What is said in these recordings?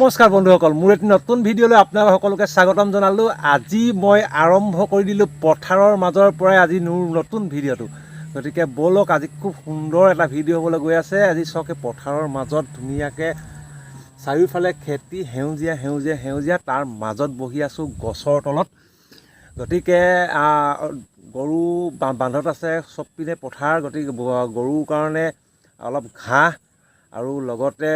নমস্কাৰ বন্ধুসকল, মোৰ এটি নতুন ভিডিঅ'লৈ আপোনালোক সকলোকে স্বাগতম জনালোঁ। আজি মই আৰম্ভ কৰি দিলোঁ পথাৰৰ মাজৰ পৰাই আজি মোৰ নতুন ভিডিঅ'টো। গতিকে ব'লক, আজি খুব সুন্দৰ এটা ভিডিঅ' হ'বলৈ গৈ আছে। আজি চাওক, পথাৰৰ মাজত ধুনীয়াকৈ চাৰিওফালে খেতি সেউজীয়া সেউজীয়া সেউজীয়া, তাৰ মাজত বহি আছোঁ গছৰ তলত। গতিকে গৰু বান্ধত আছে, চব পিনে পথাৰ। গতিকে গৰুৰ কাৰণে অলপ ঘাঁহ আৰু লগতে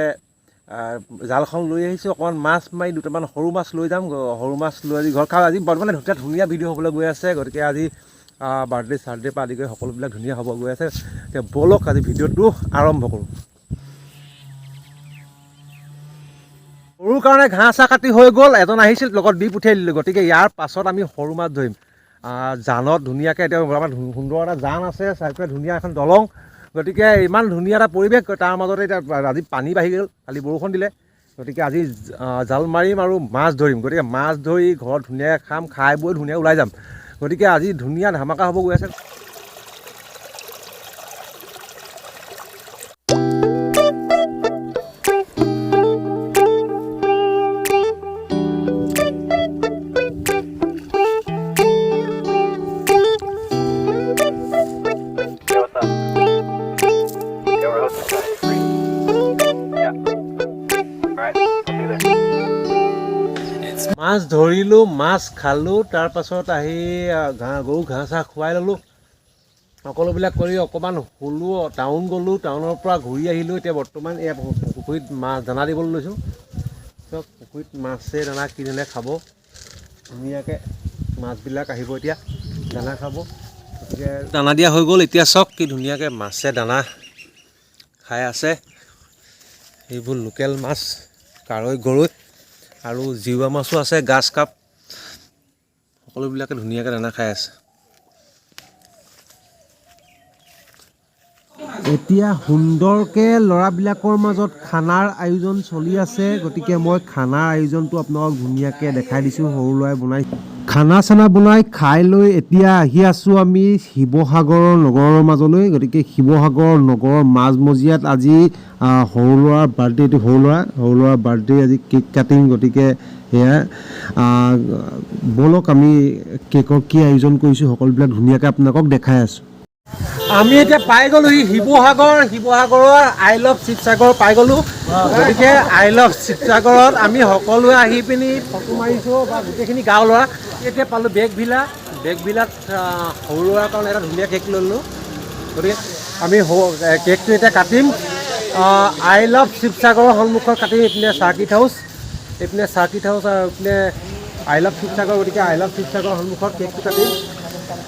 জালখন লৈ আহিছোঁ। অকণমান মাছ মাৰি দুটামান সৰু মাছ লৈ যাম। সৰু মাছ লৈ আজি ঘৰত খাওঁ। আজি বৰ্তমান ধুনীয়া ভিডিঅ' হ'বলৈ গৈ আছে। গতিকে আজি বাৰ্থডে চাৰ্থডে পৰা আদি কৰি সকলোবিলাক ধুনীয়া হ'ব গৈ আছে। এতিয়া ব'লক আজি ভিডিঅ'টো আৰম্ভ কৰোঁ। সৰুৰ কাৰণে ঘাঁহ চাহ কাটি হৈ গ'ল। এজন আহিছিল, লগত দি পঠিয়াই দিলোঁ। গতিকে ইয়াৰ পাছত আমি সৰু মাছ ধৰিম জানত। ধুনীয়াকৈ এতিয়া আমাৰ সুন্দৰ এটা জান আছে, চাৰিওফালে ধুনীয়া এখন দলং। গতিকে ইমান ধুনীয়া এটা পৰিৱেশ, তাৰ মাজতে এতিয়া আজি পানী বাঢ়ি গ'ল, কালি বৰষুণ দিলে। গতিকে আজি জাল মাৰিম আৰু মাছ ধৰিম। গতিকে মাছ ধৰি ঘৰত ধুনীয়াকৈ খাম, খাই বৈ ধুনীয়াকৈ ওলাই যাম। গতিকে আজি ধুনীয়া ধামাকা হ'ব গৈ আছে। মাছ ধৰিলোঁ, মাছ খালোঁ, তাৰপাছত আহি গৰু ঘাঁহ চাহ খুৱাই ল'লোঁ। সকলোবিলাক কৰি অকণমান শুলোঁ, টাউন গ'লোঁ, টাউনৰ পৰা ঘূৰি আহিলোঁ। এতিয়া বৰ্তমান এয়া পুখুৰীত মাছ দানা দিবলৈ লৈছোঁ। চব পুখুৰীত মাছে দানা কিনিলে খাব ধুনীয়াকৈ। মাছবিলাক আহিব এতিয়া দানা খাব। গতিকে দানা দিয়া হৈ গ'ল। এতিয়া চাওক কি ধুনীয়াকৈ মাছে দানা খাই আছে। এইবোৰ লোকেল মাছ, কাৰৈ গৰৈ আৰু জিওৱা মাছো আছে, গাছ কাপ, সকলোবিলাকে ধুনীয়াকৈ দানা খাই আছে। এতিয়া সুন্দৰকৈ ল'ৰাবিলাকৰ মাজত খানাৰ আয়োজন চলি আছে। গতিকে মই খানাৰ আয়োজনটো আপোনালোকক ধুনীয়াকৈ দেখাই দিছোঁ। সৰু ল'ৰাই বনাই খানা চানা বনাই খাই লৈ এতিয়া আহি আছোঁ আমি শিৱসাগৰৰ নগৰৰ মাজলৈ। গতিকে শিৱসাগৰ নগৰৰ মাজমজিয়াত আজি সৰু ল'ৰাৰ বাৰ্থডে। এইটো সৰু ল'ৰাৰ বাৰ্থডে, আজি কেক কাটিং। গতিকে সেয়া ব'লক, আমি কেকৰ কি আয়োজন কৰিছোঁ সকলোবিলাক ধুনীয়াকৈ আপোনালোকক দেখাই আছোঁ। আমি এতিয়া পাই গ'লোহি শিৱসাগৰৰ আই লাভ শিৱসাগৰ পাই গ'লোঁ। গতিকে আই লাভ শিৱসাগৰত আমি সকলোৱে আহি পিনি ফটো মাৰিছোঁ, বা গোটেইখিনি গাঁৱৰ ল'ৰা। এতিয়া পালোঁ বেগভিলাত সৰু ল'ৰাৰ কাৰণে এটা ধুনীয়া কেক লৈ ল'লোঁ। গতিকে আমি কেকটো এতিয়া কাটিম আই লাভ শিৱসাগৰৰ সন্মুখত কাটিম। এইপিনে চাৰ্কিট হাউচ আৰু এইপিনে আই লাভ শিৱসাগৰ। গতিকে আই লাভ শিৱসাগৰৰ সন্মুখত কেকটো কাটিম।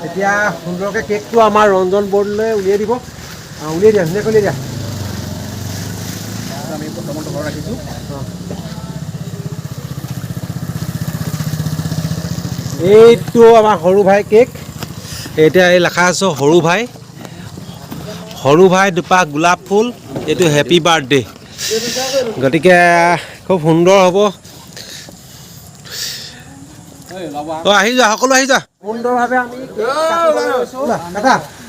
এতিয়া সুন্দৰকৈ কেকটো আমাৰ ৰঞ্জন বৰ্ডলৈ উলিয়াই দিয়া, ধুনীয়াকৈ উলিয়াই দিয়া। আমি প্ৰথমত ঘৰত ৰাখিছোঁ। এইটো আমাৰ সৰু ভাই কেক। এতিয়া এই লেখা আছে সৰু ভাই দুপাহ গোলাপ ফুল, এইটো হেপী বাৰ্থডে। গতিকে খুব সুন্দৰ হ'ব। আহি যোৱা, সকলো আহি যোৱা। সুন্দৰভাৱে আমি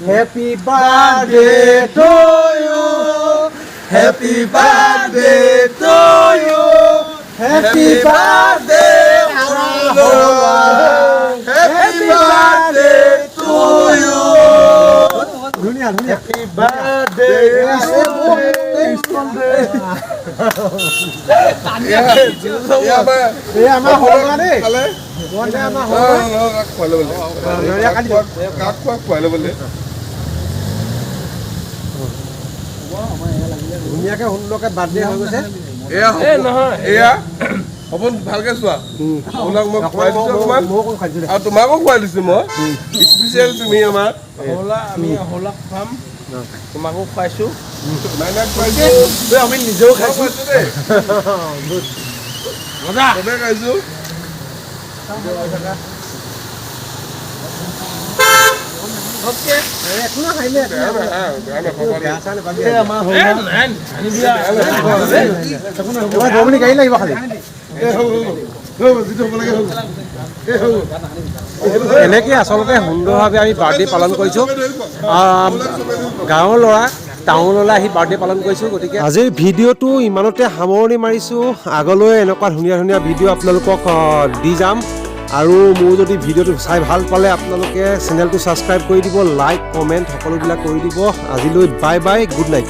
happy birthday to you, happy birthday to you, happy birthday happy birthday to you. ধুনীয়া হেপী বাৰ্থডে। আমাৰ ধুনীয়াকৈ সুন্দৰকৈ বাৰ্থডে হৈ গৈছে। এয়া সপোন ভালকে চোৱা, আপোনাক মই খুৱাই দিছোঁ অকণমান, আৰু তোমাকো খুৱাই দিছোঁ মই স্পেচিয়েল। তুমি আমাৰ আমি শলাক খুৱাম, তোমাকো খুৱাইছোঁ, আমি নিজেও খাইছোঁ দেই, চবেই খাইছোঁ। গাড়ী লাগিব খালি। এনেকৈ আচলতে সুন্দৰভাৱে আমি বাৰ্থডে পালন কৰিছোঁ। গাঁৱৰ ল'ৰা টাউনলৈ আহি বাৰ্থডে পালন কৰিছোঁ। গতিকে আজিৰ ভিডিঅ'টো ইমানতে সামৰণি মাৰিছোঁ। আগলৈ এনেকুৱা ধুনীয়া ধুনীয়া ভিডিঅ' আপোনালোকক দি যাম। আৰু মোৰ যদি ভিডিঅ'টো চাই ভাল পালে আপোনালোকে চেনেলটো ছাবস্ক্ৰাইব কৰি দিব, লাইক কমেণ্ট সকলোবিলাক কৰি দিব। আজিলৈ বাই বাই, গুড নাইট।